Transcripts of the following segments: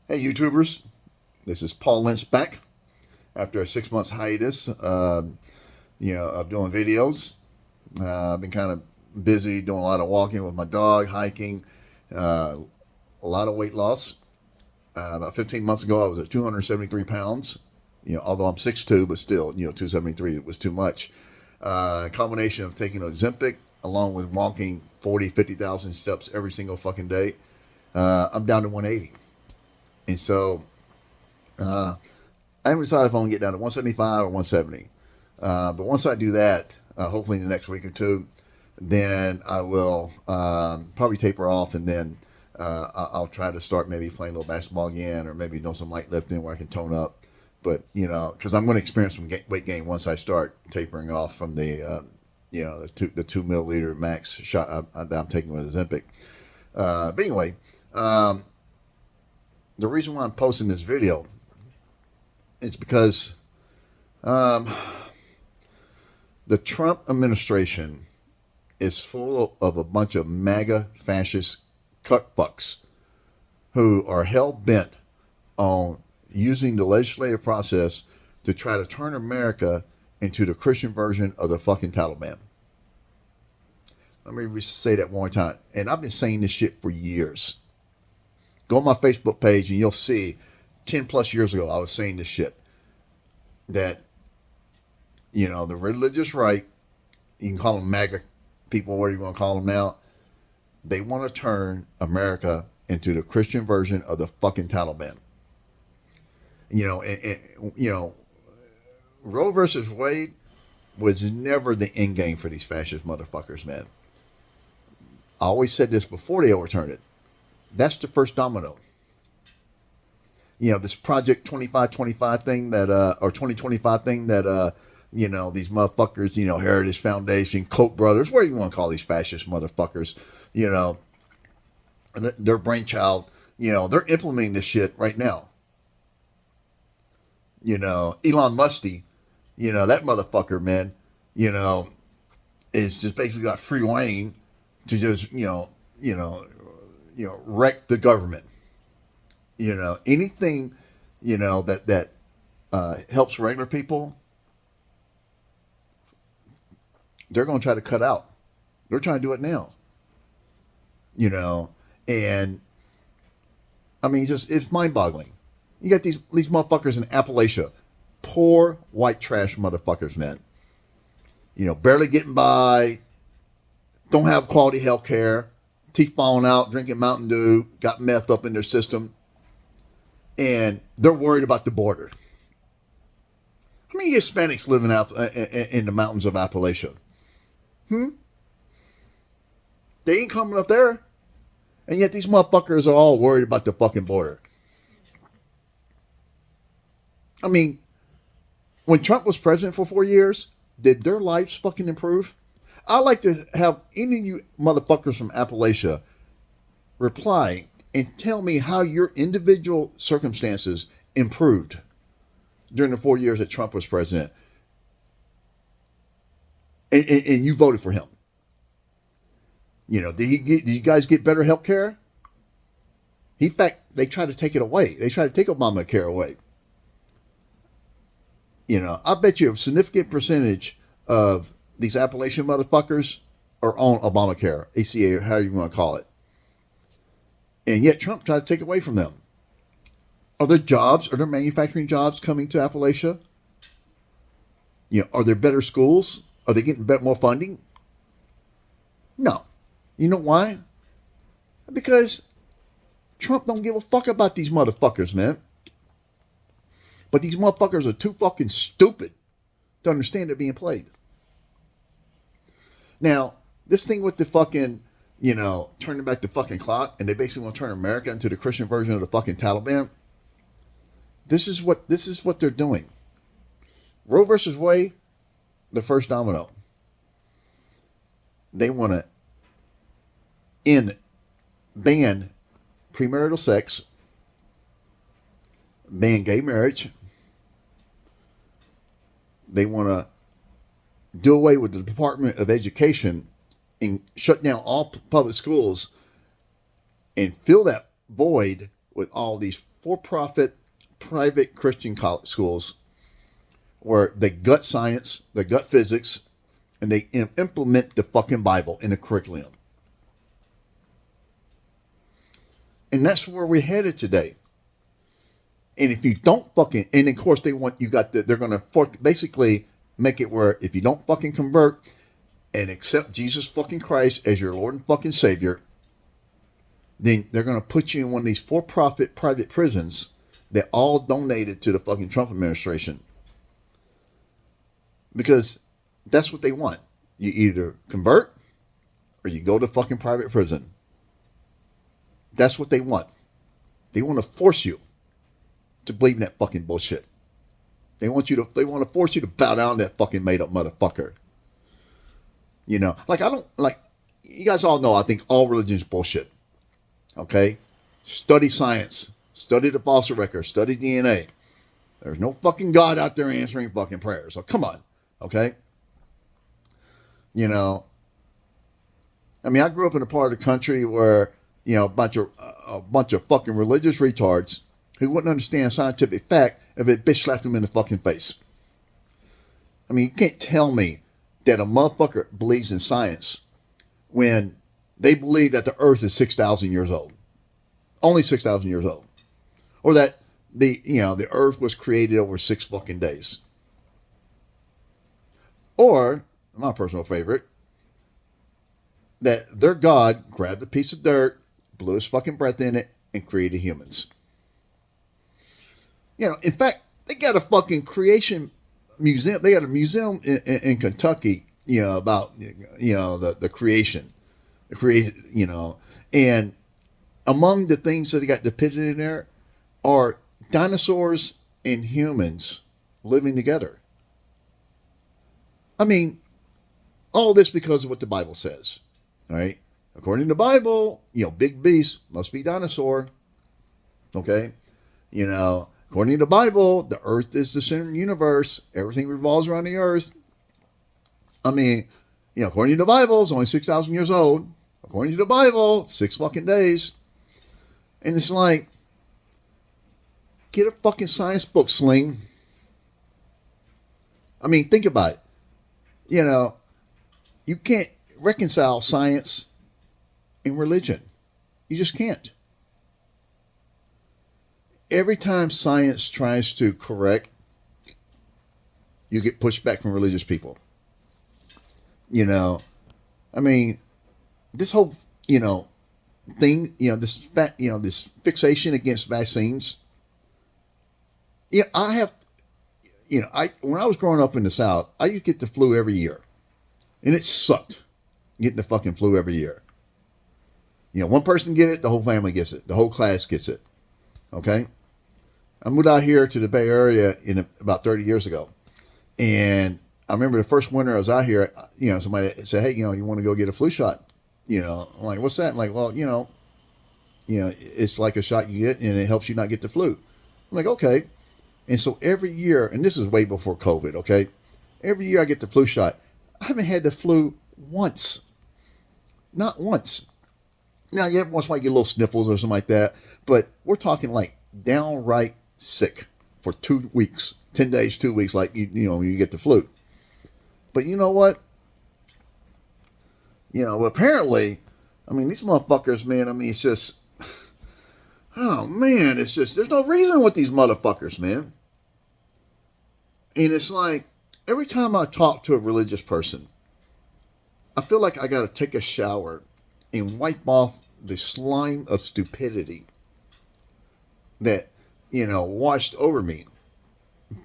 Hey YouTubers, this is Paul Lentz back after a 6 months hiatus, of doing videos. I've been kind of busy doing a lot of walking with my dog, hiking, a lot of weight loss. About 15 months ago, I was at 273 pounds. Although I'm 6'2", but still, 273 was too much. Combination of taking Ozempic along with walking 40, 50,000 steps every single fucking day. I'm down to 180. And so I haven't decided if I'm going to get down to 175 or 170. But once I do that, hopefully in the next week or two, then I will probably taper off, and then I'll try to start maybe playing a little basketball again, or maybe do some light lifting where I can tone up. But, because I'm going to experience some weight gain once I start tapering off from the 2 milliliter max shot that I'm taking with Ozempic. But anyway, the reason why I'm posting this video is because the Trump administration is full of a bunch of MAGA fascist cuckfucks who are hell-bent on using the legislative process to try to turn America into the Christian version of the fucking Taliban. Let me say that one more time. And I've been saying this shit for years. Go on my Facebook page and you'll see 10 plus years ago I was saying this shit. That, the religious right, you can call them MAGA people, whatever you want to call them now, they want to turn America into the Christian version of the fucking Taliban. Roe versus Wade was never the end game for these fascist motherfuckers, man. I always said this before they overturned it. That's the first domino. This Project 2525 thing that, or 2025 thing that, these motherfuckers, Heritage Foundation, Koch brothers, what do you want to call these fascist motherfuckers, their brainchild, they're implementing this shit right now. Elon Musty, that motherfucker, man, is just basically got free reign to just, wreck the government. Anything, that helps regular people, they're going to try to cut out. They're trying to do it now. And I mean, it's mind-boggling. You got these motherfuckers in Appalachia, poor white trash motherfuckers, man. Barely getting by, don't have quality health care, teeth falling out, drinking Mountain Dew, got meth up in their system, and they're worried about the border. How many Hispanics live in the mountains of Appalachia? They ain't coming up there. And yet these motherfuckers are all worried about the fucking border. I mean, when Trump was president for 4 years, did their lives fucking improve? I'd like to have any of you motherfuckers from Appalachia reply and tell me how your individual circumstances improved during the 4 years that Trump was president. And you voted for him. Did you guys get better health care? In fact, they tried to take it away. They tried to take Obamacare away. I bet you a significant percentage of these Appalachian motherfuckers are on Obamacare, ACA, or however you want to call it. And yet Trump tried to take it away from them. Are there jobs? Are there manufacturing jobs coming to Appalachia? Are there better schools? Are they getting more funding? No. You know why? Because Trump don't give a fuck about these motherfuckers, man. But these motherfuckers are too fucking stupid to understand they're being played. Now, this thing with the fucking, turning back the fucking clock, and they basically want to turn America into the Christian version of the fucking Taliban. This is what they're doing. Roe versus Wade, the first domino. They want to ban premarital sex, ban gay marriage. They want to do away with the Department of Education and shut down all public schools and fill that void with all these for-profit private Christian college schools where they gut science, they gut physics, and they implement the fucking Bible in the curriculum. And that's where we're headed today. And if you don't fucking, and of course they're going to basically make it where if you don't fucking convert and accept Jesus fucking Christ as your Lord and fucking Savior, then they're going to put you in one of these for-profit private prisons that all donated to the fucking Trump administration. Because that's what they want. You either convert or you go to fucking private prison. That's what they want. They want to force you to believe in that fucking bullshit. They want to force you to bow down to that fucking made up motherfucker. You know, you guys all know I think all religion is bullshit. Okay? Study science. Study the fossil record. Study DNA. There's no fucking God out there answering fucking prayers. So come on. Okay? You know, I mean, I grew up in a part of the country where, you know, a bunch of fucking religious retards who wouldn't understand scientific fact if it bitch slapped them in the fucking face. I mean, you can't tell me that a motherfucker believes in science when they believe that the earth is 6,000 years old. Only 6,000 years old. Or that the earth was created over 6 fucking days. Or, my personal favorite, that their God grabbed a piece of dirt, blew his fucking breath in it, and created humans. You know, in fact, they got a fucking creation museum. They got a museum in Kentucky, you know, about, you know, the creation. The creation, you know. And among the things that they got depicted in there are dinosaurs and humans living together. I mean, all this because of what the Bible says. All right? According to the Bible, you know, big beast must be dinosaur. Okay? You know, according to the Bible, the earth is the center of the universe. Everything revolves around the earth. I mean, you know, according to the Bible, it's only 6,000 years old. According to the Bible, 6 fucking days. And it's like, get a fucking science book, Sling. I mean, think about it. You know, you can't reconcile science and religion. You just can't. Every time science tries to correct, you get pushed back from religious people. You know, I mean, this whole, you know, thing, you know, this fixation against vaccines. Yeah, when I was growing up in the South, I used to get the flu every year. And it sucked getting the fucking flu every year. You know, one person get it, the whole family gets it. The whole class gets it. Okay? I moved out here to the Bay Area about 30 years ago. And I remember the first winter I was out here, you know, somebody said, hey, you know, you want to go get a flu shot? You know, I'm like, what's that? I'm like, well, you know, it's like a shot you get and it helps you not get the flu. I'm like, okay. And so every year, and this is way before COVID, okay? Every year I get the flu shot. I haven't had the flu once. Not once. Now, every once in a while you get little sniffles or something like that, but we're talking like downright sick for 2 weeks, 10 days, 2 weeks, like, you know, when you get the flu. But you know what? You know, apparently, I mean, these motherfuckers, man, I mean, it's just, oh, man, it's just, there's no reason with these motherfuckers, man. And it's like, every time I talk to a religious person, I feel like I got to take a shower and wipe off the slime of stupidity that, you know, washed over me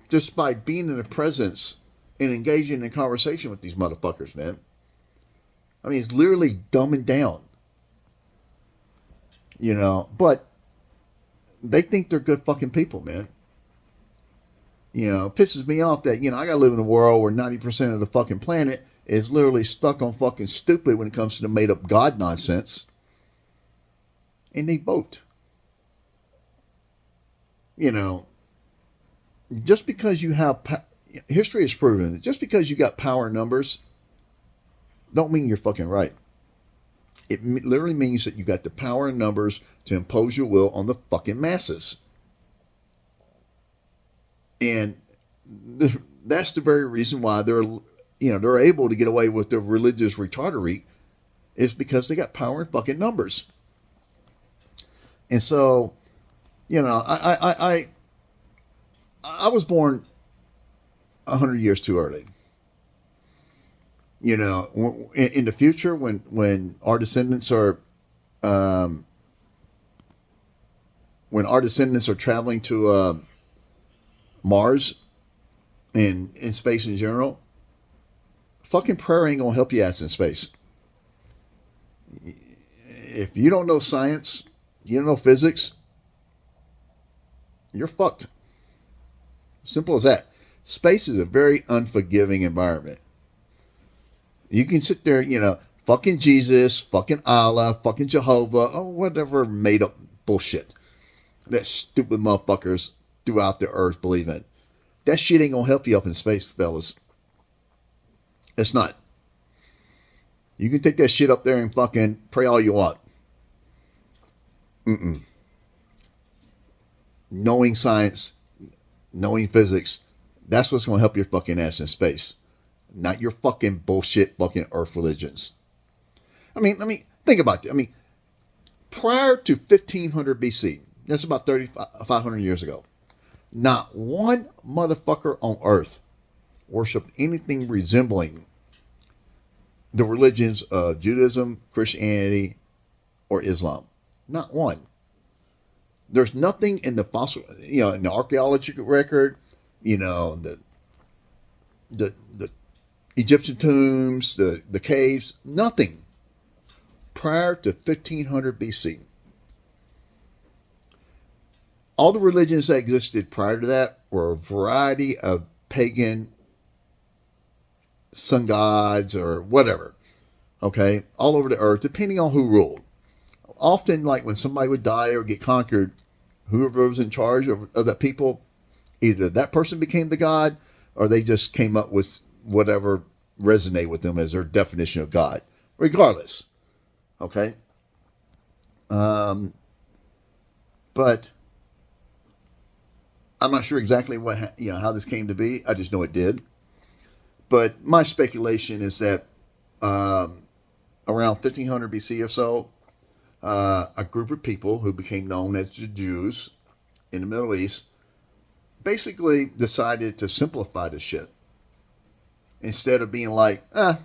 just by being in the presence and engaging in conversation with these motherfuckers, man. I mean, it's literally dumbing down. You know, but they think they're good fucking people, man. You know, it pisses me off that, you know, I gotta live in a world where 90% of the fucking planet is literally stuck on fucking stupid when it comes to the made up God nonsense. And they vote. You know, just because you have, history has proven that just because you got power numbers, don't mean you're fucking right. It literally means that you got the power and numbers to impose your will on the fucking masses. And that's the very reason why they're able to get away with the religious retardery, is because they got power in fucking numbers. And so, I was born 100 years too early. In the future, when our descendants are traveling to Mars and in space in general, fucking prayer ain't gonna help you ass in space. If you don't know science, you don't know physics, you're fucked. Simple as that. Space is a very unforgiving environment. You can sit there, fucking Jesus, fucking Allah, fucking Jehovah, or whatever made up bullshit that stupid motherfuckers throughout the earth believe in. That shit ain't gonna help you up in space, fellas. It's not. You can take that shit up there and fucking pray all you want. Knowing science, knowing physics, that's what's gonna help your fucking ass in space. Not your fucking bullshit fucking earth religions. Let me think about it. Prior to 1500 BC, that's about 3,500 years ago, not one motherfucker on earth worshiped anything resembling the religions of Judaism, Christianity, or Islam. Not one. There's nothing in the fossil, in the archaeological record, the Egyptian tombs, the caves, nothing prior to 1500 BC. All the religions that existed prior to that were a variety of pagan sun gods or whatever, okay, all over the earth, depending on who ruled. Often, like when somebody would die or get conquered, whoever was in charge of that people, either that person became the god or they just came up with whatever resonated with them as their definition of God, regardless. Okay? But I'm not sure exactly how this came to be. I just know it did. But my speculation is that around 1500 BC or so, a group of people who became known as the Jews in the Middle East basically decided to simplify the shit. Instead of being like, all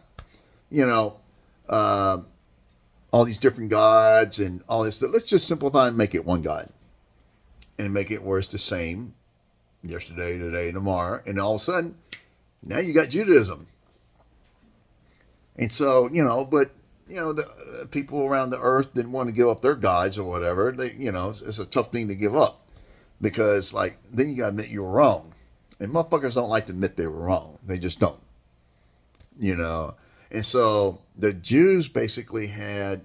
these different gods and all this stuff, let's just simplify and make it one God. And make it where it's the same yesterday, today, tomorrow. And all of a sudden, now you got Judaism. And so, the people around the earth didn't want to give up their gods or whatever. They, it's a tough thing to give up. Because, then you got to admit you were wrong. And motherfuckers don't like to admit they were wrong. They just don't. And so the Jews basically had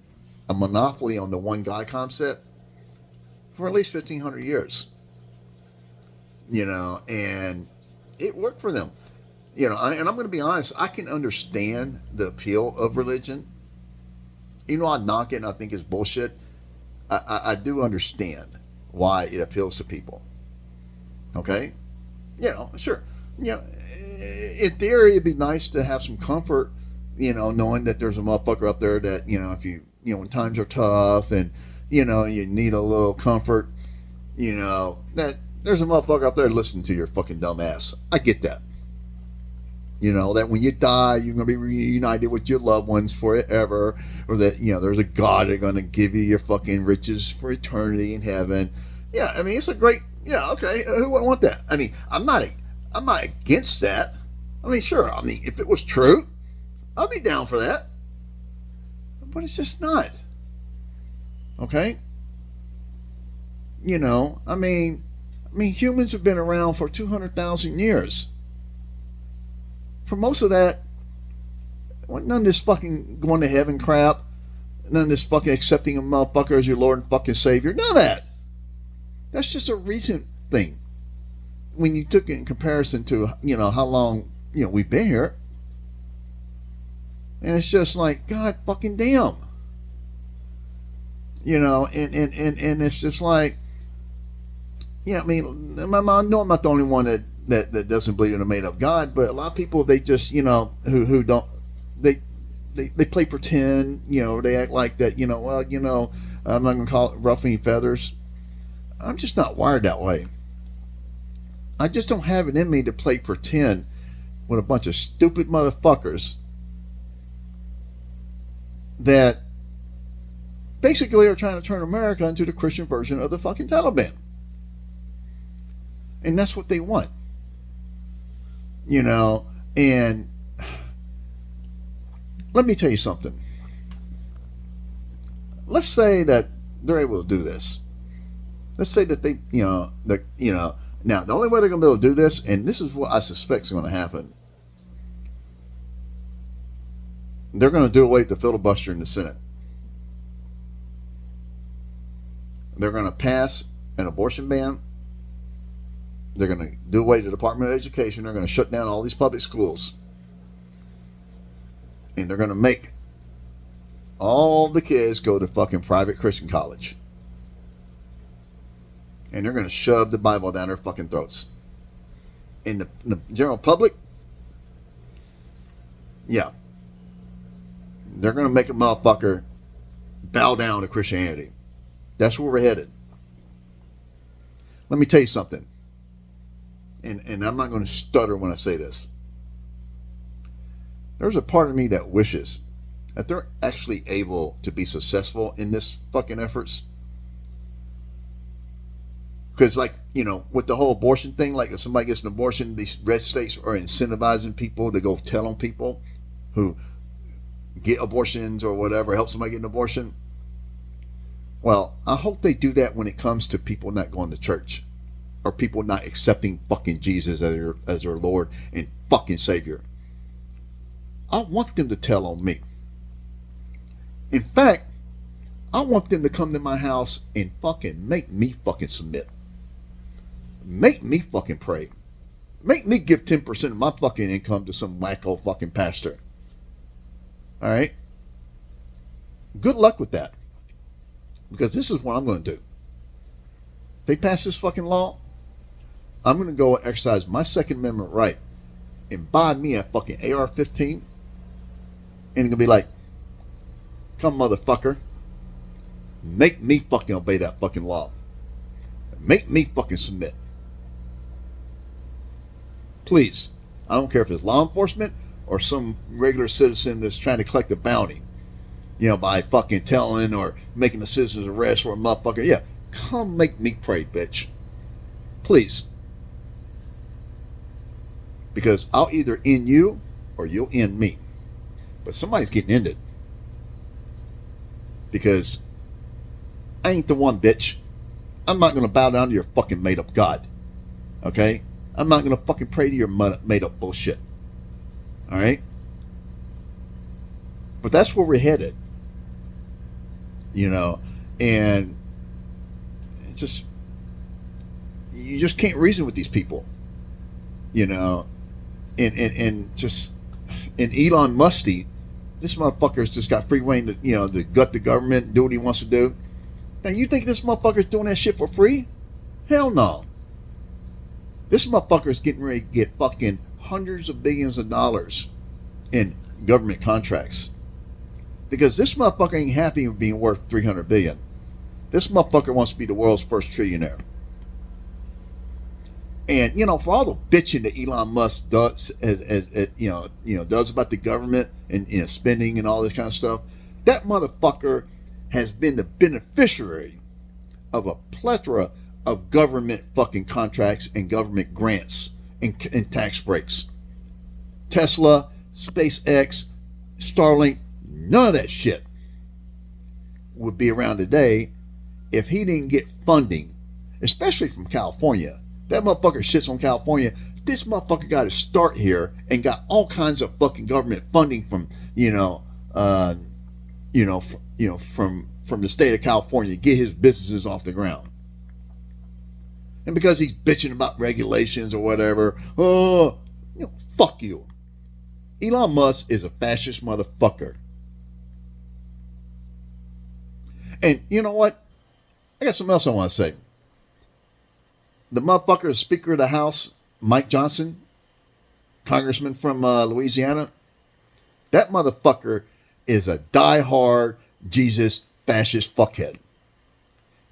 a monopoly on the one God concept for at least 1,500 years. And it worked for them. And I'm going to be honest, I can understand the appeal of religion. Even though I knock it and I think it's bullshit, I do understand why it appeals to people. Okay? Sure. In theory, it'd be nice to have some comfort, knowing that there's a motherfucker up there that, if you, when times are tough and, you need a little comfort, that there's a motherfucker up there listening to your fucking dumb ass. I get that. That when you die, you're going to be reunited with your loved ones forever, or that, there's a God that's going to give you your fucking riches for eternity in heaven. Yeah, it's a great, okay, who wouldn't want that? I'm not against that. Sure, if it was true, I'd be down for that. But it's just not. Okay? Humans have been around for 200,000 years. For most of that, none of this fucking going to heaven crap, none of this fucking accepting a motherfucker as your Lord and fucking Savior, none of that. That's just a recent thing. When you took it in comparison to, how long, we've been here. And it's just like, God fucking damn. And it's just like, I know I'm not the only one that that doesn't believe in a made up God, but a lot of people, they just, who don't, they play pretend, they act like that, well, I'm not going to call it ruffling feathers. I'm just not wired that way. I just don't have it in me to play pretend with a bunch of stupid motherfuckers that basically are trying to turn America into the Christian version of the fucking Taliban. And that's what they want. And let me tell you something. Let's say that they're able to do this. Let's say that they, now the only way they're going to be able to do this, and this is what I suspect is going to happen, they're going to do away with the filibuster in the Senate. They're going to pass an abortion ban. They're going to do away with the Department of Education. They're going to shut down all these public schools. And they're going to make all the kids go to fucking private Christian college. And they're going to shove the Bible down their fucking throats. In the general public, yeah, they're going to make a motherfucker bow down to Christianity. That's where we're headed. Let me tell you something. And I'm not going to stutter when I say this. There's a part of me that wishes that they're actually able to be successful in this fucking efforts. Because, with the whole abortion thing, like if somebody gets an abortion, these red states are incentivizing people to go tell on people who get abortions or whatever, help somebody get an abortion. Well, I hope they do that when it comes to people not going to church or people not accepting fucking Jesus as their Lord and fucking Savior. I want them to tell on me. In fact, I want them to come to my house and fucking make me fucking submit. Make me fucking pray. Make me give 10% of my fucking income to some wacko fucking pastor. All right? Good luck with that. Because this is what I'm going to do. If they pass this fucking law, I'm going to go exercise my Second Amendment right and buy me a fucking AR-15. And it's going to be like, come motherfucker, make me fucking obey that fucking law. Make me fucking submit. Please. I don't care if it's law enforcement or some regular citizen that's trying to collect a bounty. By fucking telling or making a citizen's arrest for a motherfucker. Yeah, come make me pray, bitch. Please. Because I'll either end you or you'll end me. But somebody's getting ended. Because I ain't the one, bitch. I'm not going to bow down to your fucking made up God. Okay? I'm not going to fucking pray to your made up bullshit. Alright? But that's where we're headed. And it's just, you just can't reason with these people. And just, and Elon Musty, this motherfucker's just got free reign to, to gut the government and do what he wants to do. Now, you think this motherfucker's doing that shit for free? Hell no. This motherfucker's getting ready to get fucking hundreds of billions of dollars in government contracts. Because this motherfucker ain't happy with being worth $300 billion. This motherfucker wants to be the world's first trillionaire. And, for all the bitching that Elon Musk does, does about the government and, spending and all this kind of stuff, that motherfucker has been the beneficiary of a plethora of government fucking contracts and government grants and tax breaks. Tesla, SpaceX, Starlink, none of that shit would be around today if he didn't get funding, especially from California. That motherfucker shits on California. This motherfucker got to start here and got all kinds of fucking government funding from, from the state of California to get his businesses off the ground. And because he's bitching about regulations or whatever, fuck you. Elon Musk is a fascist motherfucker. And you know what? I got something else I want to say. The motherfucker, the Speaker of the House, Mike Johnson, congressman from Louisiana, that motherfucker is a diehard Jesus fascist fuckhead.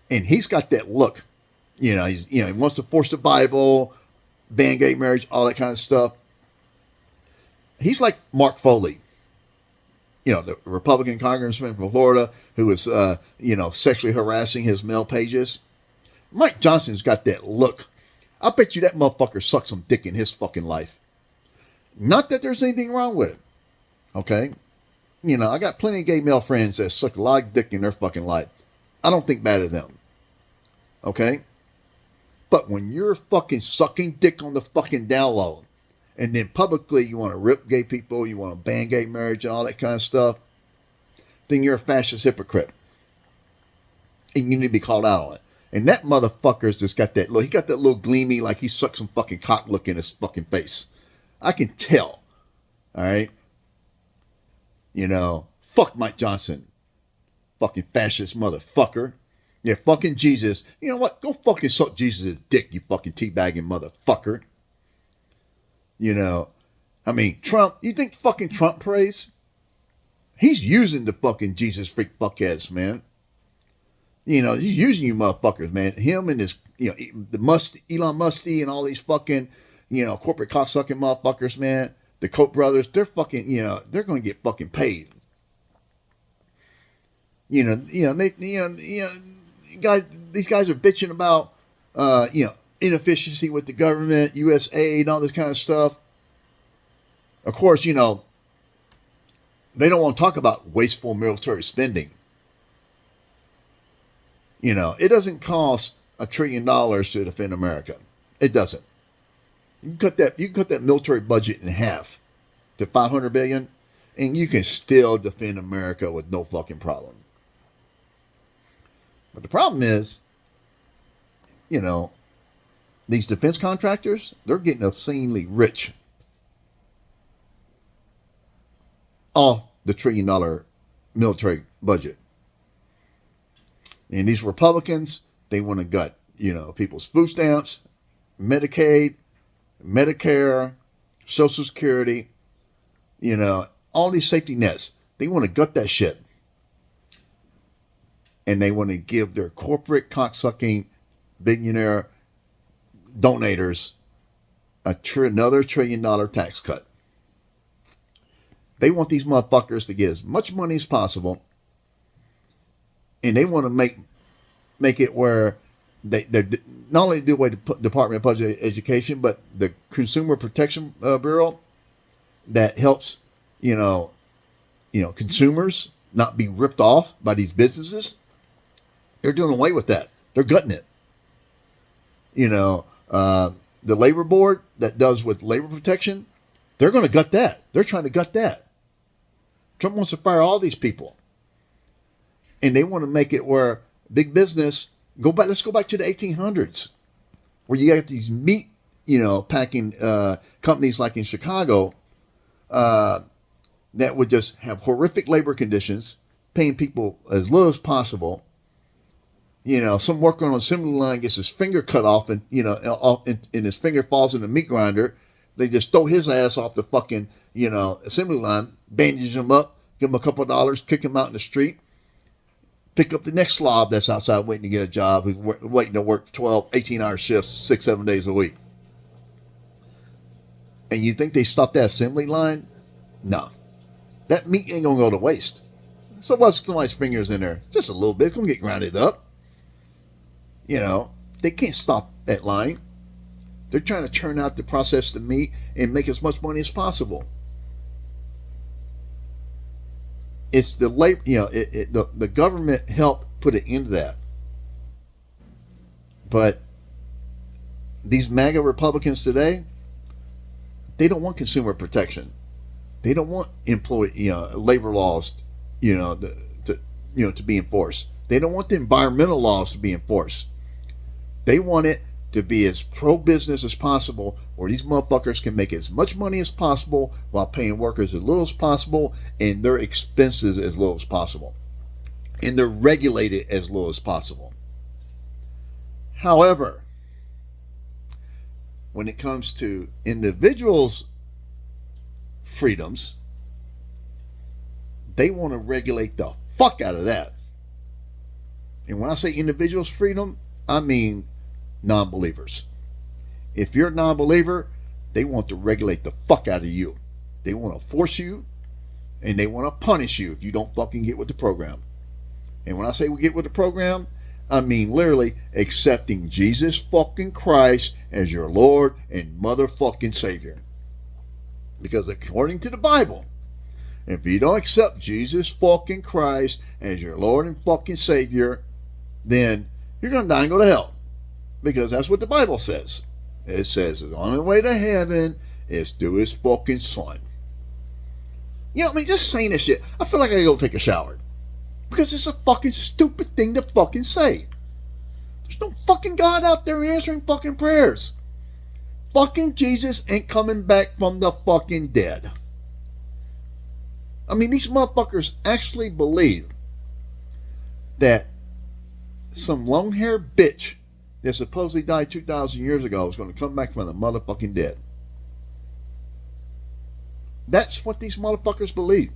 And he's got that look. He wants to force the Bible, ban gay marriage, all that kind of stuff. He's like Mark Foley, the Republican congressman from Florida who was, sexually harassing his male pages. Mike Johnson's got that look. I bet you that motherfucker sucked some dick in his fucking life. Not that there's anything wrong with it. Okay? I got plenty of gay male friends that suck a lot of dick in their fucking life. I don't think bad of them. Okay? But when you're fucking sucking dick on the fucking down low, and then publicly you want to rip gay people, you want to ban gay marriage and all that kind of stuff, then you're a fascist hypocrite. And you need to be called out on it. And that motherfucker's just got that look. He got that little gleamy, like he sucked some fucking cock look in his fucking face. I can tell. All right? Fuck Mike Johnson. Fucking fascist motherfucker. Yeah, fucking Jesus. You know what? Go fucking suck Jesus' dick, you fucking teabagging motherfucker. Trump, you think fucking Trump prays? He's using the fucking Jesus freak fuckheads, man. He's using you motherfuckers, man. Him and his, Elon Musty and all these fucking, corporate cocksucking motherfuckers, man. The Koch brothers, they're fucking, they're going to get fucking paid. These guys are bitching about, inefficiency with the government, U.S. aid, all this kind of stuff. Of course, they don't want to talk about wasteful military spending. It doesn't cost $1 trillion to defend America. It doesn't. You can cut that military budget in half to $500 billion, and you can still defend America with no fucking problem. But the problem is, these defense contractors, they're getting obscenely rich off the $1 trillion military budget. And these Republicans, they want to gut, people's food stamps, Medicaid, Medicare, Social Security, all these safety nets. They want to gut that shit. And they want to give their corporate cocksucking billionaire donators another $1 trillion tax cut. They want these motherfuckers to get as much money as possible. And they want to make it where they not only do away the Department of Public Education, but the Consumer Protection Bureau that helps, consumers not be ripped off by these businesses. They're doing away with that. They're gutting it. The labor board that does with labor protection, they're going to gut that. They're trying to gut that. Trump wants to fire all these people. And they want to make it where big business, let's go back to the 1800s, where you got these meat, packing companies like in Chicago that would just have horrific labor conditions, paying people as little as possible. Some worker on an assembly line gets his finger cut off and, and his finger falls in the meat grinder. They just throw his ass off the fucking, assembly line, bandage him up, give him a couple of dollars, kick him out in the street. Pick up the next slob that's outside waiting to get a job, who's waiting to work 12, 18-hour shifts, 6, 7 days a week. And you think they stopped that assembly line? No. That meat ain't going to go to waste. So what's somebody's fingers in there? Just a little bit. It's going to get grounded up. They can't stop that line. They're trying to churn out the process the meat and make as much money as possible. It's the labor, the government helped put an end to that. But these MAGA Republicans today, they don't want consumer protection. They don't want labor laws, to be enforced. They don't want the environmental laws to be enforced. They want it to be as pro-business as possible, where these motherfuckers can make as much money as possible while paying workers as little as possible and their expenses as low as possible. And they're regulated as low as possible. However, when it comes to individuals' freedoms, they want to regulate the fuck out of that. And when I say individuals' freedom, I mean non-believers. If you're a non-believer, they want to regulate the fuck out of you. They want to force you, and they want to punish you if you don't fucking get with the program. And when I say we get with the program, I mean literally accepting Jesus fucking Christ as your Lord and motherfucking Savior. Because according to the Bible, if you don't accept Jesus fucking Christ as your Lord and fucking Savior, then you're going to die and go to hell. Because that's what the Bible says. It says the only way to heaven is through his fucking Son. You know what I mean? Just saying this shit, I feel like I gotta go take a shower. Because it's a fucking stupid thing to fucking say. There's no fucking God out there answering fucking prayers. Fucking Jesus ain't coming back from the fucking dead. I mean, these motherfuckers actually believe that some long-haired bitch that supposedly died 2,000 years ago is going to come back from the motherfucking dead. That's what these motherfuckers believe.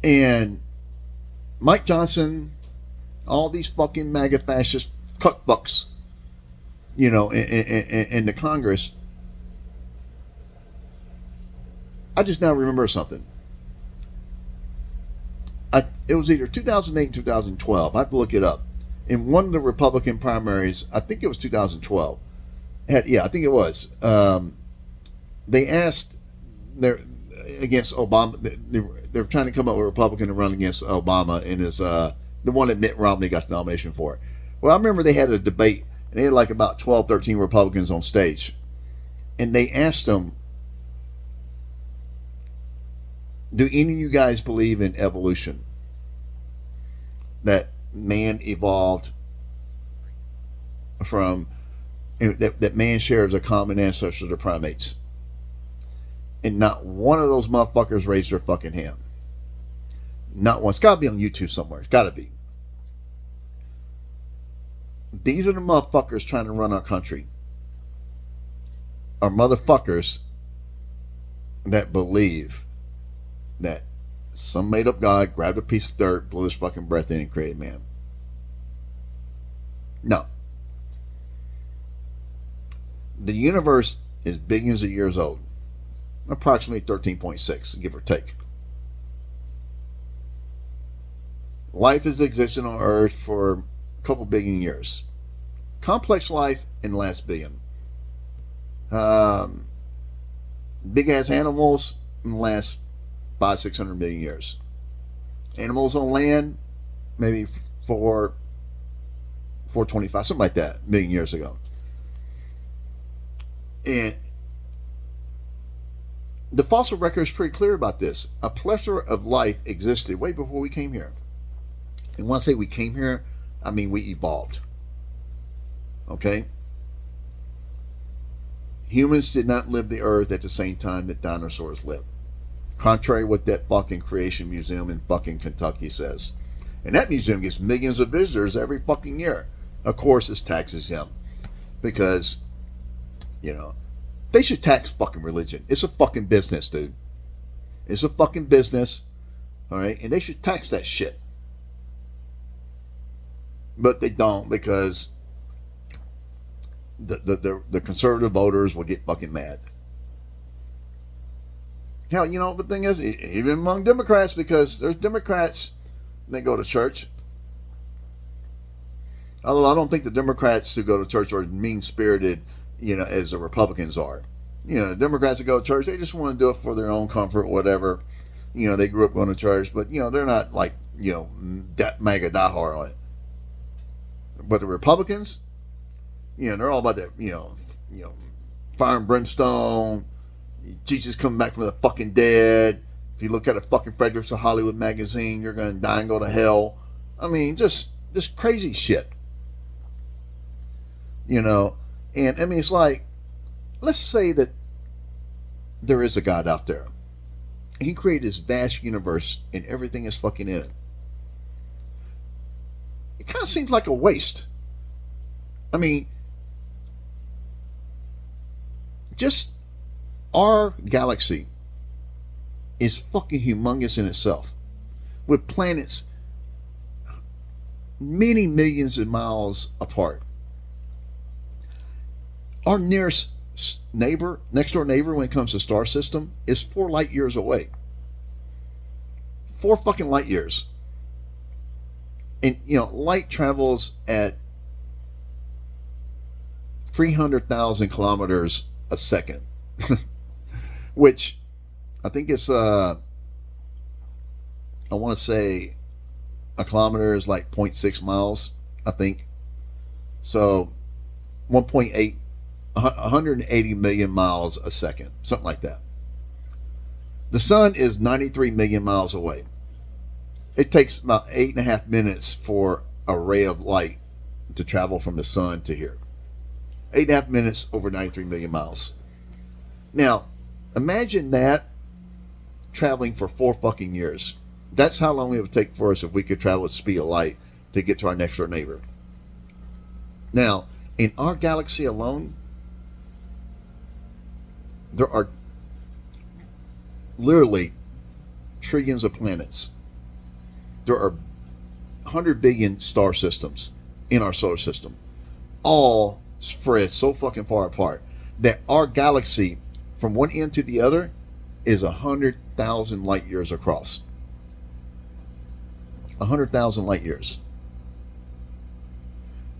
And Mike Johnson, all these fucking MAGA fascist cuckfucks, you know, in the Congress. I just now remember something. It was either 2008 and 2012. I have to look it up. In one of the Republican primaries, I think it was 2012. I think it was. They asked against Obama. They were trying to come up with a Republican to run against Obama, and is the one that Mitt Romney got the nomination for. Well, I remember they had a debate, and they had like about 12, 13 Republicans on stage, and they asked them, "Do any of you guys believe in evolution? That man evolved from that man shares a common ancestor to primates?" And not one of those motherfuckers raised their fucking hand. Not one. It's got to be on YouTube somewhere. It's got to be. These are the motherfuckers trying to run our country. Are motherfuckers that believe that some made up God grabbed a piece of dirt, blew his fucking breath in, and created man. No. The universe is billions of years old. Approximately 13.6, give or take. Life has existed on Earth for a couple billion years. Complex life in the last billion. Big ass animals in the last 500-600 million years. Animals on land, maybe 425, something like that, million years ago. And the fossil record is pretty clear about this. A plethora of life existed way before we came here. And when I say we came here, I mean we evolved. Okay? Humans did not live the earth at the same time that dinosaurs lived. Contrary to what that fucking Creation Museum in fucking Kentucky says. And that museum gets millions of visitors every fucking year. Of course, it's tax exempt. Because, you know, they should tax fucking religion. It's a fucking business, dude. It's a fucking business. Alright? And they should tax that shit. But they don't, because the conservative voters will get fucking mad. Hell, you know, the thing is, even among Democrats, because there's Democrats that go to church. Although I don't think the Democrats who go to church are mean-spirited, you know, as the Republicans are. You know, the Democrats that go to church, they just want to do it for their own comfort, whatever. You know, they grew up going to church, but, you know, they're not like, you know, that mega diehard on it. But the Republicans, you know, they're all about that, you know, fire and brimstone, Jesus coming back from the fucking dead. If you look at a fucking Fredericks of Hollywood magazine, you're going to die and go to hell. I mean, just this crazy shit. You know, and I mean, it's like, let's say that there is a God out there. He created this vast universe and everything is fucking in it. It kind of seems like a waste. I mean, Just our galaxy is fucking humongous in itself, with planets many millions of miles apart. Our nearest neighbor, next door neighbor, when it comes to star system, is 4 light years away. 4 fucking light years. And, light travels at 300,000 kilometers a second, which I think it's, I want to say a kilometer is like 0.6 miles, I think. So 180 million miles a second, something like that. The sun is 93 million miles away. It takes about 8.5 minutes for a ray of light to travel from the sun to here. 8.5 minutes over 93 million miles. Now, imagine that traveling for 4 fucking years. That's how long it would take for us if we could travel at the speed of light to get to our next door neighbor. Now, in our galaxy alone, there are literally trillions of planets. There are 100 billion star systems in our solar system, all spread so fucking far apart that our galaxy, from one end to the other, is 100,000 light years across. 100,000 light years.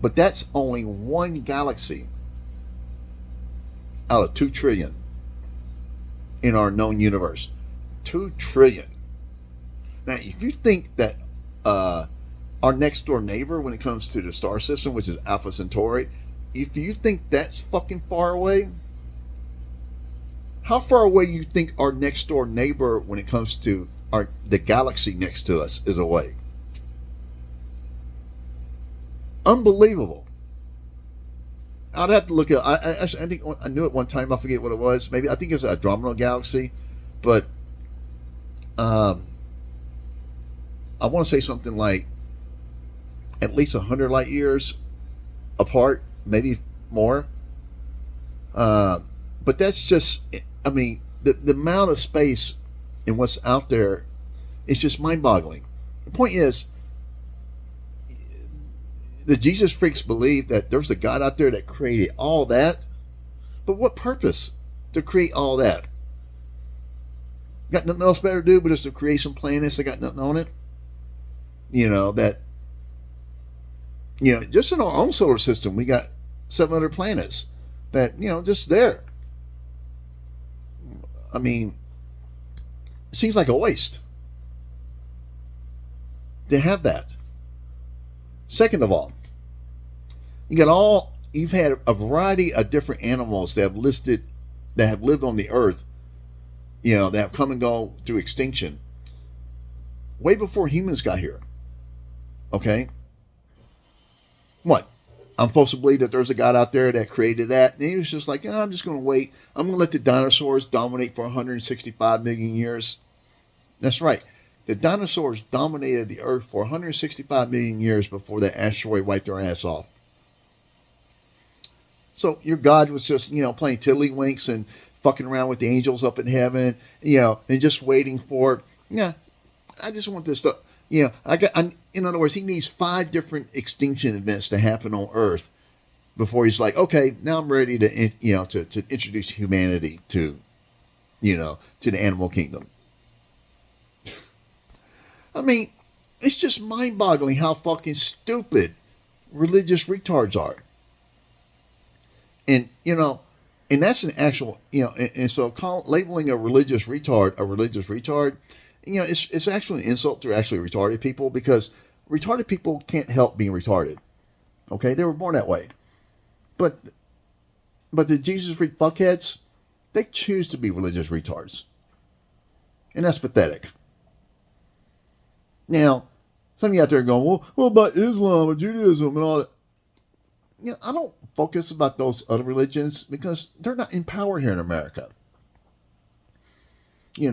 But that's only one galaxy out of 2 trillion in our known universe. 2 trillion. Now, if you think that our next door neighbor, when it comes to the star system, which is Alpha Centauri, if you think that's fucking far away, how far away do you think our next door neighbor, when it comes to the galaxy next to us, is away? Unbelievable. I'd have to look at. I think I knew it one time. I forget what it was. Maybe I think it was Andromeda Galaxy, but I want to say something like at least 100 light years apart, maybe more. But that's just. I mean, the amount of space and what's out there is just mind-boggling. The point is, the Jesus freaks believe that there's a God out there that created all that. But what purpose to create all that? Got nothing else better to do but just to create some planets that got nothing on it? Just in our own solar system, we got 700 planets that, just there. I mean, it seems like a waste to have that. Second of all, you've had a variety of different animals that have lived on the earth, that have come and gone through extinction way before humans got here. Okay? What? I'm supposed to believe that there's a God out there that created that, and he was just like, I'm just going to wait. I'm going to let the dinosaurs dominate for 165 million years. That's right. The dinosaurs dominated the earth for 165 million years before that asteroid wiped their ass off. So your God was just, playing tiddlywinks and fucking around with the angels up in heaven, and just waiting for, I just want this stuff. In other words, he needs 5 different extinction events to happen on earth before he's like, okay, now I'm ready to introduce humanity to the animal kingdom. I mean, it's just mind-boggling how fucking stupid religious retards are. And, and that's an actual, and so labeling a religious retard, it's actually an insult to actually retarded people, because retarded people can't help being retarded. Okay? They were born that way. But the Jesus freak fuckheads, they choose to be religious retards. And that's pathetic. Now, some of you out there going, well, what about Islam or Judaism and all that? I don't focus about those other religions because they're not in power here in America. Sure, if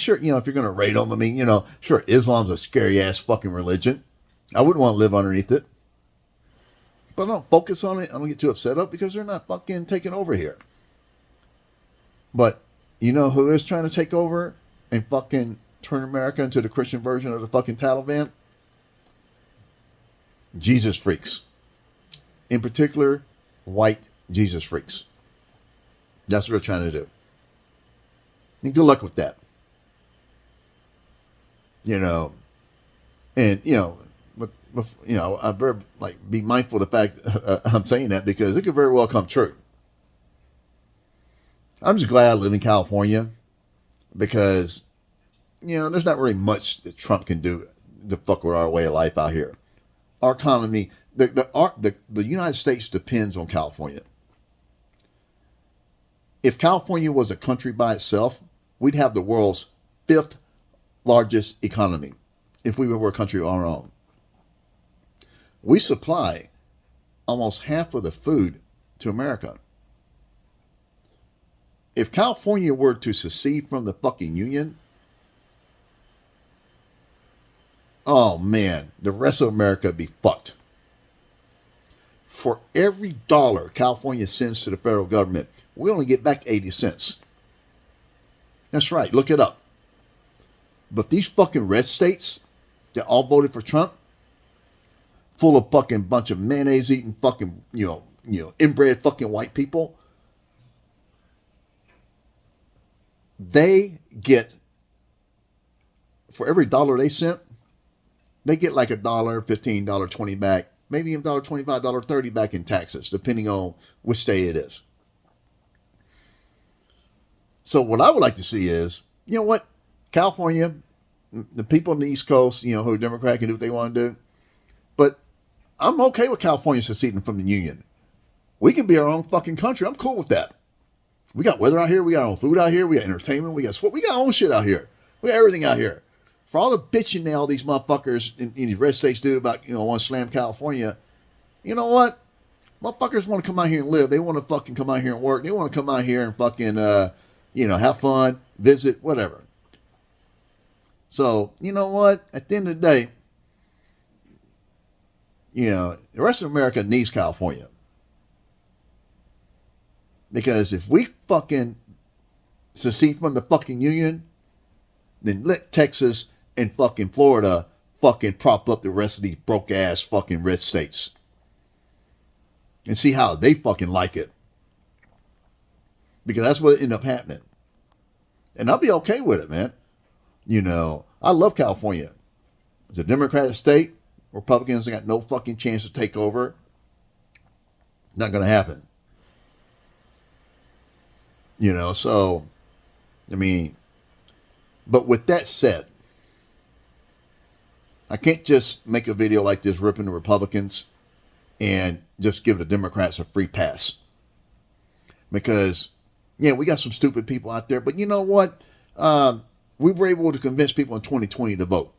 you're going to rate them, sure, Islam's a scary-ass fucking religion. I wouldn't want to live underneath it. But I don't focus on it. I don't get too upset up because they're not fucking taking over here. But you know who is trying to take over and fucking turn America into the Christian version of the fucking Taliban? Jesus freaks. In particular, white Jesus freaks. That's what they're trying to do. And good luck with that. You know, and I better be mindful of the fact I'm saying that, because it could very well come true. I'm just glad I live in California, because there's not really much that Trump can do to fuck with our way of life out here. Our economy, the United States depends on California. If California was a country by itself, we'd have the world's 5th largest economy if we were a country on our own. We supply almost half of the food to America. If California were to secede from the fucking Union, oh man, the rest of America would be fucked. For every dollar California sends to the federal government, we only get back 80 cents. That's right, look it up. But these fucking red states that all voted for Trump, full of fucking bunch of mayonnaise eating fucking, inbred fucking white people, they get, for every dollar they sent, they get like $1, $15, $20 back, maybe even $1.25, $1.30 back in taxes, depending on which state it is. So what I would like to see is, you know what, California, the people on the East Coast, who are Democrat, can do what they want to do. But I'm okay with California seceding from the Union. We can be our own fucking country. I'm cool with that. We got weather out here. We got our own food out here. We got entertainment. We got sport. We got our own shit out here. We got everything out here. For all the bitching now these motherfuckers in these red states do about, want to slam California, you know what? Motherfuckers want to come out here and live. They want to fucking come out here and work. They want to come out here and fucking, have fun, visit, whatever. So, you know what? At the end of the day, the rest of America needs California. Because if we fucking secede from the fucking Union, then let Texas and fucking Florida fucking prop up the rest of these broke ass fucking red states. And see how they fucking like it. Because that's what ended up happening. And I'll be okay with it, man. I love California. It's a Democratic state. Republicans got no fucking chance to take over. Not going to happen. So, but with that said, I can't just make a video like this ripping the Republicans and just give the Democrats a free pass. Because, we got some stupid people out there, but you know what? We were able to convince people in 2020 to vote.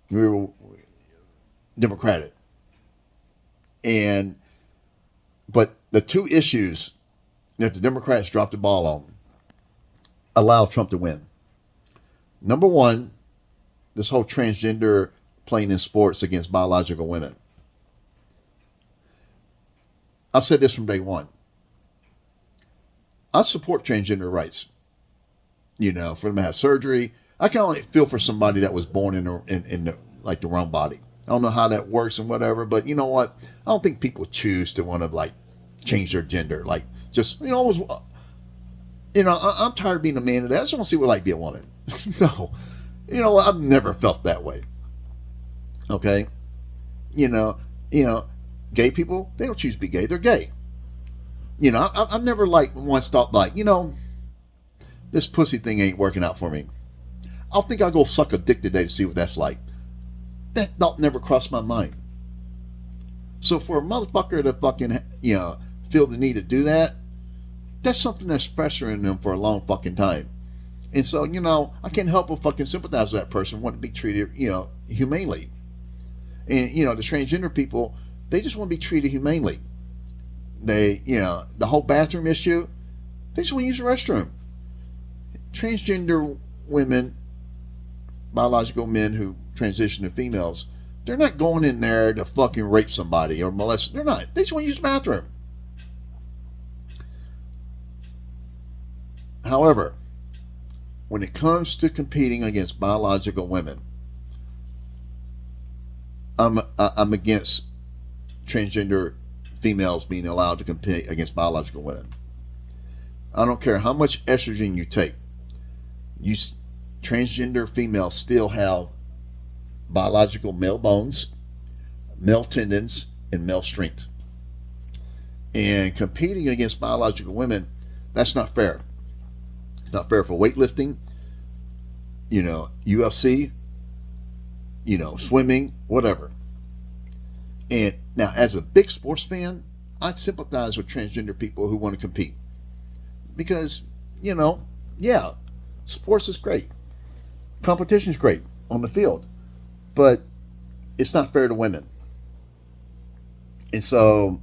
We were Democratic. But the two issues that the Democrats dropped the ball on allowed Trump to win. Number one, this whole transgender playing in sports against biological women. I've said this from day one. I support transgender rights. For them to have surgery. I can only feel for somebody that was born in the wrong body. I don't know how that works and whatever, but you know what? I don't think people choose to want to change their gender. I'm tired of being a man today. I just want to see what be a woman. No. I've never felt that way. Okay? Gay people, they don't choose to be gay. They're gay. I've never once thought this pussy thing ain't working out for me. I think I'll go suck a dick today to see what that's like. That thought never crossed my mind. So for a motherfucker to fucking, feel the need to do that, that's something that's pressuring them for a long fucking time. And so, I can't help but fucking sympathize with that person, want to be treated, humanely. And, the transgender people, they just want to be treated humanely. They, the whole bathroom issue, they just want to use the restroom. Transgender women, biological men who transition to females, they're not going in there to fucking rape somebody or molest. They're not. They just want to use the bathroom. However, when it comes to competing against biological women, I'm against transgender females being allowed to compete against biological women. I don't care how much estrogen you take. Transgender females still have biological male bones, male tendons, and male strength. And competing against biological women, that's not fair. It's not fair for weightlifting, UFC, swimming, whatever. And now, as a big sports fan, I sympathize with transgender people who want to compete. Because, yeah, sports is great. Competition is great on the field. But it's not fair to women. And so,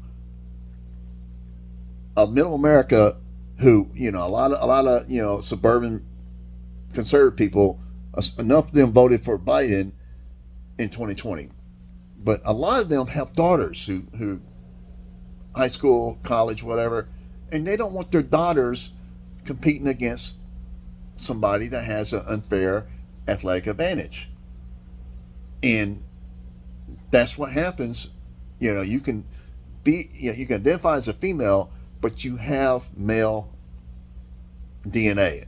middle America, who, a lot of, suburban conservative people, enough of them voted for Biden in 2020. But a lot of them have daughters who high school, college, whatever, and they don't want their daughters competing against somebody that has an unfair athletic advantage. And that's what happens. You can identify as a female, but you have male DNA,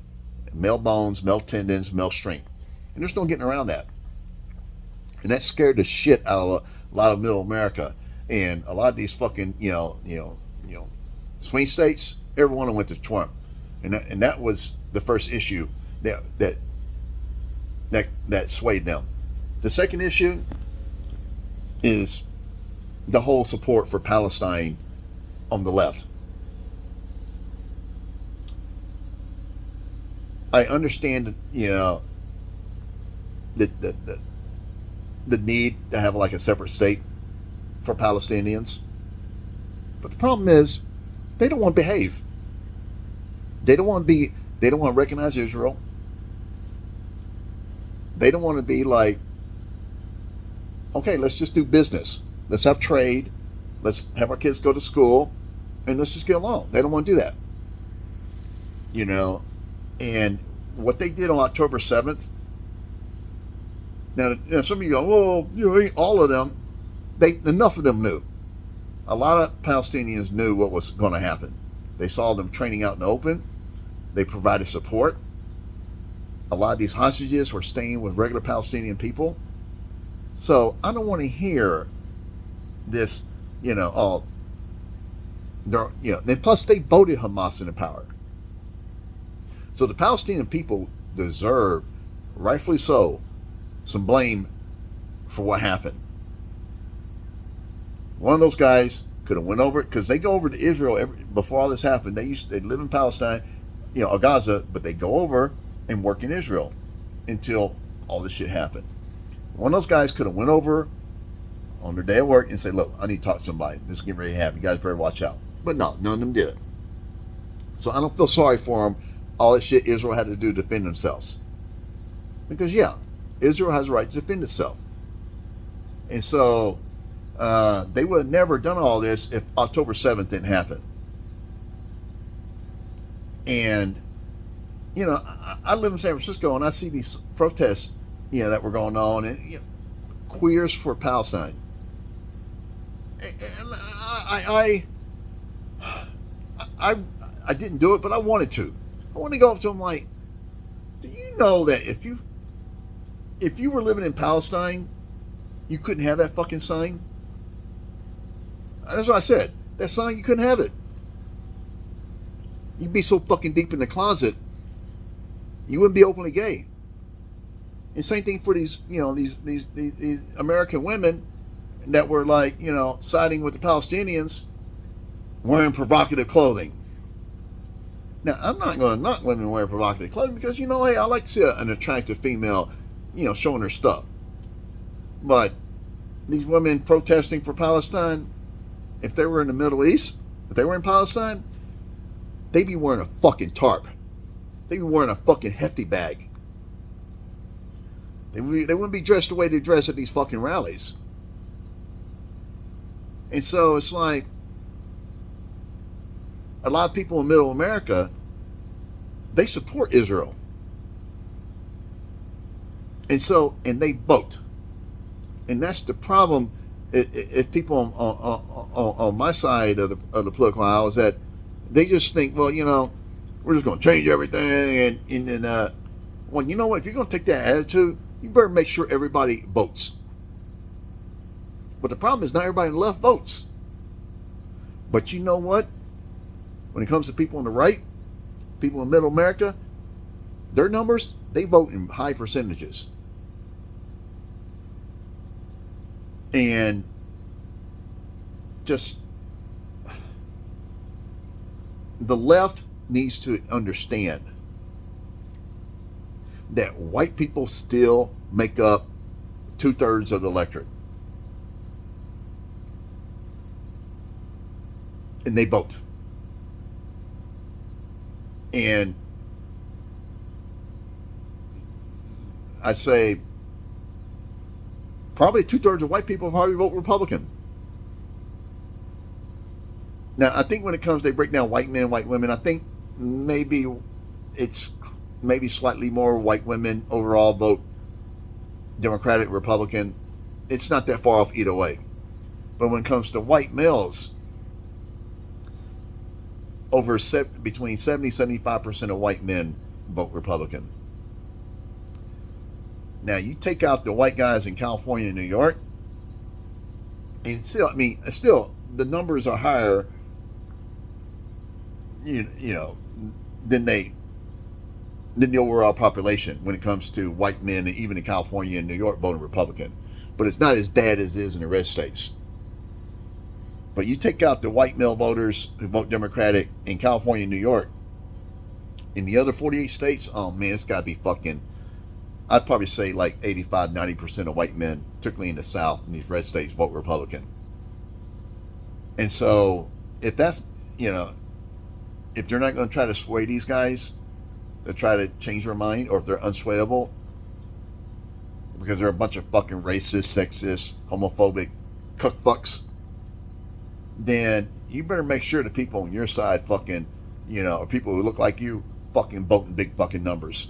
male bones, male tendons, male strength. And there's no getting around that. And that scared the shit out of a lot of middle America. And a lot of these fucking, swing states, everyone went to Trump. And that was the first issue that swayed them. The second issue is the whole support for Palestine on the left. I understand, the need to have like a separate state for Palestinians. But the problem is they don't want to behave. They don't want to recognize Israel. They don't want to be like, okay, let's just do business. Let's have trade. Let's have our kids go to school and let's just get along. They don't want to do that. And what they did on October 7th, now some of you go, well, all of them, enough of them knew. A lot of Palestinians knew what was going to happen. They saw them training out in the open. They provided support. A lot of these hostages were staying with regular Palestinian people. So I don't want to hear this, then plus they voted Hamas into power. So the Palestinian people deserve, rightfully so, some blame for what happened. One of those guys could have went over, because they go over to Israel before all this happened. They live in Palestine, or Gaza, but they go over and work in Israel until all this shit happened. One of those guys could have went over on their day of work and say, look, I need to talk to somebody. This is getting ready to happen. You guys better watch out. But no, none of them did it. So I don't feel sorry for them. All that shit Israel had to do to defend themselves. Because, yeah, Israel has a right to defend itself. And so they would have never done all this if October 7th didn't happen. And, I live in San Francisco and I see these protests, that were going on, and queers for Palestine. And I didn't do it, but I wanted to. I want to go up to them like, do you know that if you were living in Palestine, you couldn't have that fucking sign? That's what I said. That sign, you couldn't have it. You'd be so fucking deep in the closet, you wouldn't be openly gay. And same thing for these American women that were like, siding with the Palestinians, wearing provocative clothing. Now, I'm not going to knock women wearing provocative clothing because, hey, I like to see an attractive female, showing her stuff. But these women protesting for Palestine, if they were in the Middle East, if they were in Palestine, they'd be wearing a fucking tarp. They'd be wearing a fucking hefty bag. They wouldn't be dressed the way they dress at these fucking rallies. And so it's like a lot of people in Middle America, they support Israel. And so, and they vote. And that's the problem. If people on my side of the political aisle is that they just think, well, we're just going to change everything. And then, well, you know what? If you're going to take that attitude, you better make sure everybody votes. But the problem is not everybody on the left votes. But you know what? When it comes to people on the right, people in middle America, their numbers, they vote in high percentages. And just the left needs to understand that white people still make up 2/3 of the electorate. And they vote. And I say probably 2/3 of white people probably vote Republican. Now, I think when it comes, they break down white men, white women, I think maybe it's maybe slightly more white women overall vote Democratic, Republican. It's not that far off either way. But when it comes to white males, between 70-75% of white men vote Republican. Now, you take out the white guys in California and New York, and still, the numbers are higher, than the overall population when it comes to white men, even in California and New York, voting Republican. But it's not as bad as it is in the red states. But you take out the white male voters who vote Democratic in California and New York, in the other 48 states, oh man, it's got to be fucking, I'd probably say like 85-90% of white men, particularly in the South, in these red states, vote Republican. And so, if that's, if they're not going to try to sway these guys, to try to change their mind, or if they're unswayable, because they're a bunch of fucking racist, sexist, homophobic cuckfucks, then you better make sure the people on your side fucking, or people who look like you, fucking vote in big fucking numbers.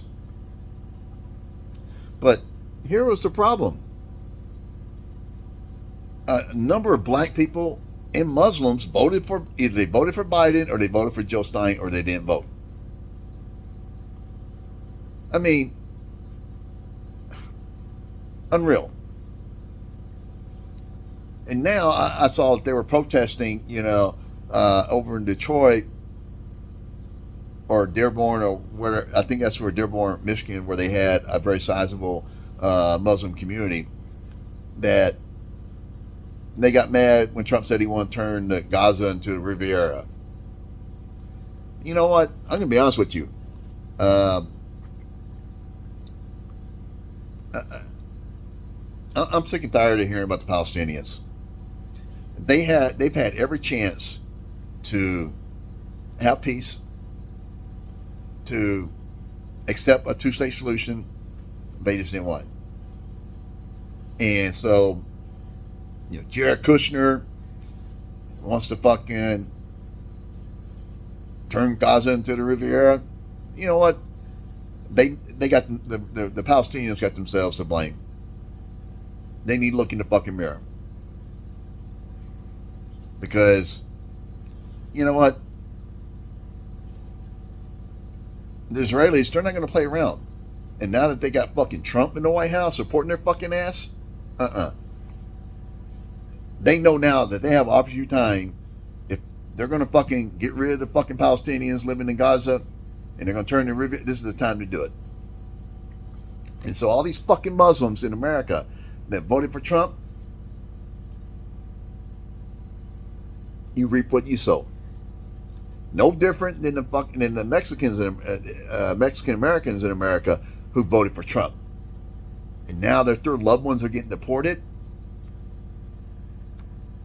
But here was the problem. A number of black people and Muslims voted for, either they voted for Biden or they voted for Joe Stein or they didn't vote. I mean, unreal. And now I saw that they were protesting, over in Detroit or Dearborn or where, I think that's where Dearborn, Michigan, where they had a very sizable Muslim community, that they got mad when Trump said he wanted to turn Gaza into the Riviera. You know what? I'm going to be honest with you. I'm sick and tired of hearing about the Palestinians. They've had every chance to have peace, to accept a two-state solution. They just didn't want it. And so, Jared Kushner wants to fucking turn Gaza into the Riviera. You know what? They got the Palestinians got themselves to blame. They need to look in the fucking mirror. Because, you know what? The Israelis, they're not going to play around. And now that they got fucking Trump in the White House supporting their fucking ass, they know now that they have opportune time. If they're going to fucking get rid of the fucking Palestinians living in Gaza, and they're going to turn the river, this is the time to do it. And so all these fucking Muslims in America that voted for Trump, you reap what you sow. No different than the Mexicans and Mexican Americans in America who voted for Trump, and now their loved ones are getting deported.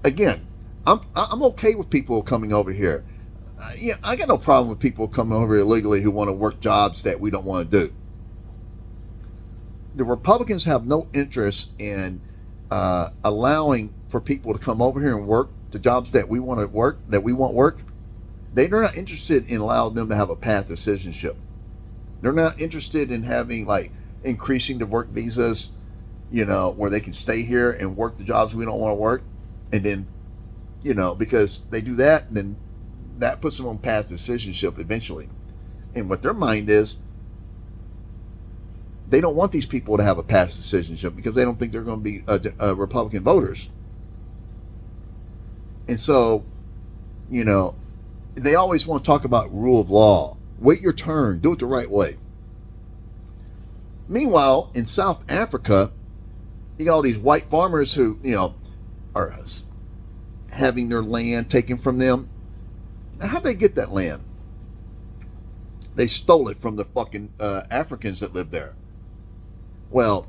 Again, I'm okay with people coming over here. I got no problem with people coming over here illegally who want to work jobs that we don't want to do. The Republicans have no interest in allowing for people to come over here and work the jobs that we want to work, that we want work. They're not interested in allowing them to have a path to citizenship. They're not interested in having like increasing the work visas, where they can stay here and work the jobs we don't want to work. And then, because they do that, then that puts them on path to citizenship eventually. And what their mind is, they don't want these people to have a path to citizenship because they don't think they're going to be Republican voters. And so, they always want to talk about rule of law. Wait your turn. Do it the right way. Meanwhile, in South Africa, you got all these white farmers who, are having their land taken from them. Now, how'd they get that land? They stole it from the fucking Africans that live there. Well,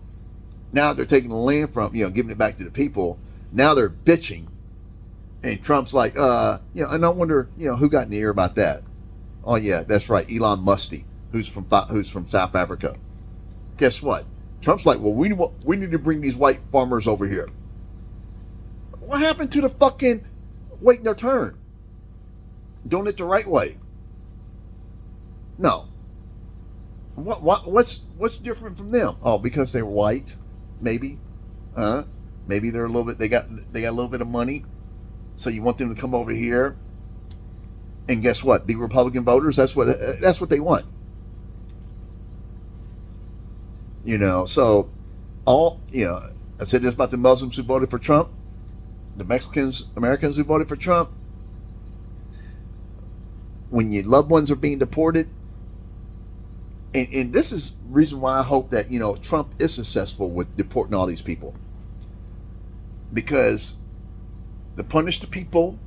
now they're taking the land from, giving it back to the people. Now they're bitching. And Trump's like, and I wonder, who got in the ear about that? Oh yeah, that's right, Elon Musk, who's from South Africa. Guess what? Trump's like, well, we need to bring these white farmers over here. What happened to the fucking waiting their turn? Doing it the right way? No. What's different from them? Oh, because they're white, maybe. Maybe they're a little bit. They got a little bit of money, so you want them to come over here. And guess what? Be Republican voters. That's what they want. So I said this about the Muslims who voted for Trump, the Americans who voted for Trump. When your loved ones are being deported, and this is the reason why I hope that Trump is successful with deporting all these people, because to punish the people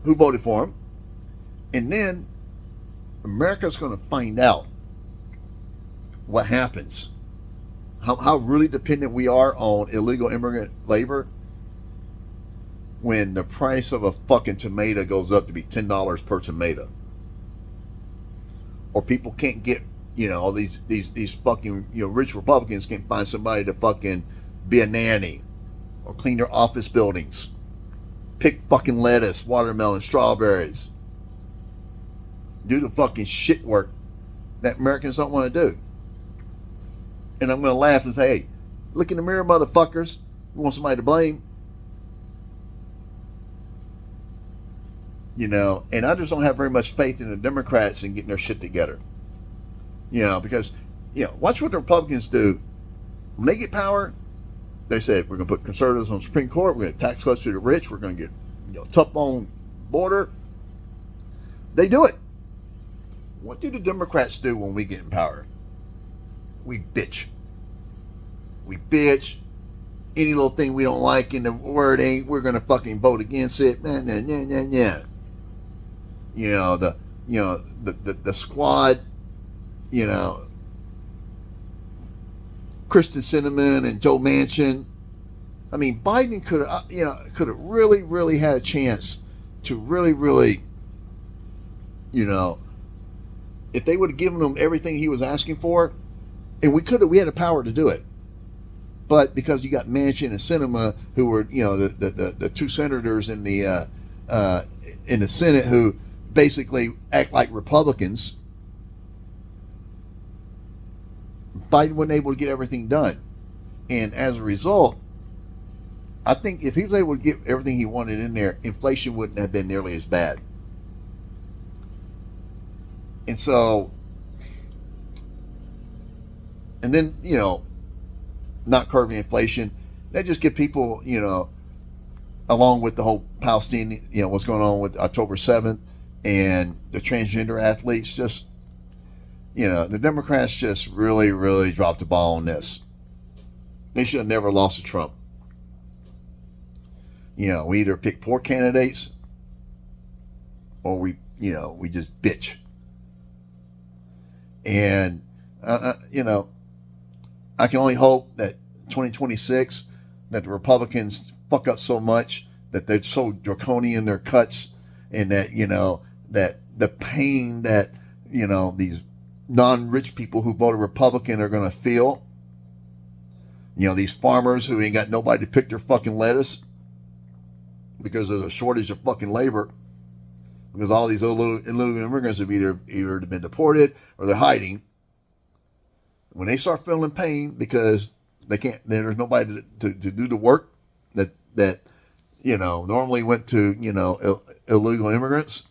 who voted for him, and then America's going to find out what happens, how really dependent we are on illegal immigrant labor when the price of a fucking tomato goes up to be $10 per tomato, or people can't get all these fucking rich Republicans can't find somebody to fucking be a nanny or clean their office buildings, pick fucking lettuce, watermelon, strawberries, do the fucking shit work that Americans don't want to do. And I'm going to laugh and say, hey, look in the mirror, motherfuckers. You want somebody to blame? And I just don't have very much faith in the Democrats in getting their shit together. Because, watch what the Republicans do. When they get power, they said, we're going to put conservatives on the Supreme Court, we're going to tax cuts to the rich, we're going to get tough on border. They do it. What do the Democrats do when we get in power? We bitch. We bitch. Any little thing we don't like in the word ain't, we're going to fucking vote against it. Nah, nah, nah, nah, nah. The squad, Kristen Sinema and Joe Manchin. I mean, Biden could have really, really had a chance to really, really, if they would have given him everything he was asking for, and we had the power to do it. But because you got Manchin and Sinema, who were, the two senators in the Senate who basically act like Republicans, Biden wasn't able to get everything done. And as a result, I think if he was able to get everything he wanted in there, inflation wouldn't have been nearly as bad. And so, and then, not curbing inflation, that just get people, along with the whole Palestinian, what's going on with October 7th and the transgender athletes, just, the Democrats just really, really dropped the ball on this. They should have never lost to Trump. We either pick poor candidates or we just bitch. And, I can only hope that 2026, that the Republicans fuck up so much that they're so draconian in their cuts, and that, that the pain that, these non-rich people who voted Republican are going to feel. These farmers who ain't got nobody to pick their fucking lettuce because of the shortage of fucking labor, because all these illegal immigrants have either been deported or they're hiding. when they start feeling pain because they can't, there's nobody to do the work that normally went to, illegal immigrants,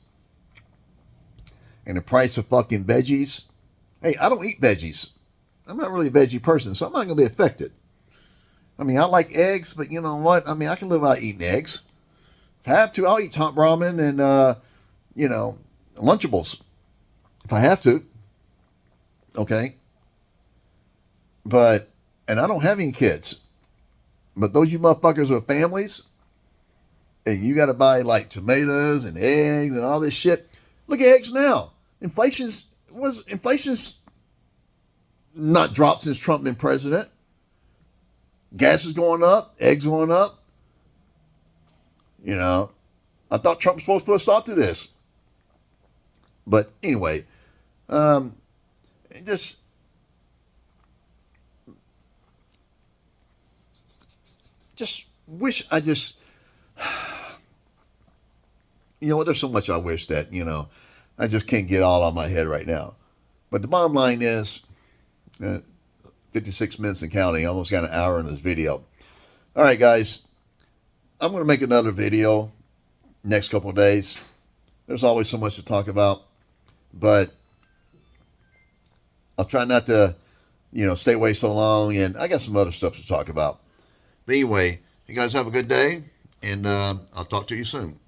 and the price of fucking veggies. Hey, I don't eat veggies. I'm not really a veggie person, so I'm not going to be affected. I mean, I like eggs, but you know what? I mean, I can live without eating eggs. If I have to, I'll eat top ramen and, Lunchables. If I have to. Okay? And I don't have any kids. But those you motherfuckers with families, and you got to buy like tomatoes and eggs and all this shit. Look at eggs now. Inflation's not dropped since Trump been president. Gas is going up. Eggs going up. I thought Trump was supposed to put a stop to this. But anyway, just wish I just, there's so much I wish that, I just can't get all on my head right now. But the bottom line is, 56 minutes and counting, almost got an hour in this video. All right, guys, I'm going to make another video next couple of days. There's always so much to talk about, but I'll try not to, stay away so long, and I got some other stuff to talk about. But anyway, you guys have a good day, and I'll talk to you soon.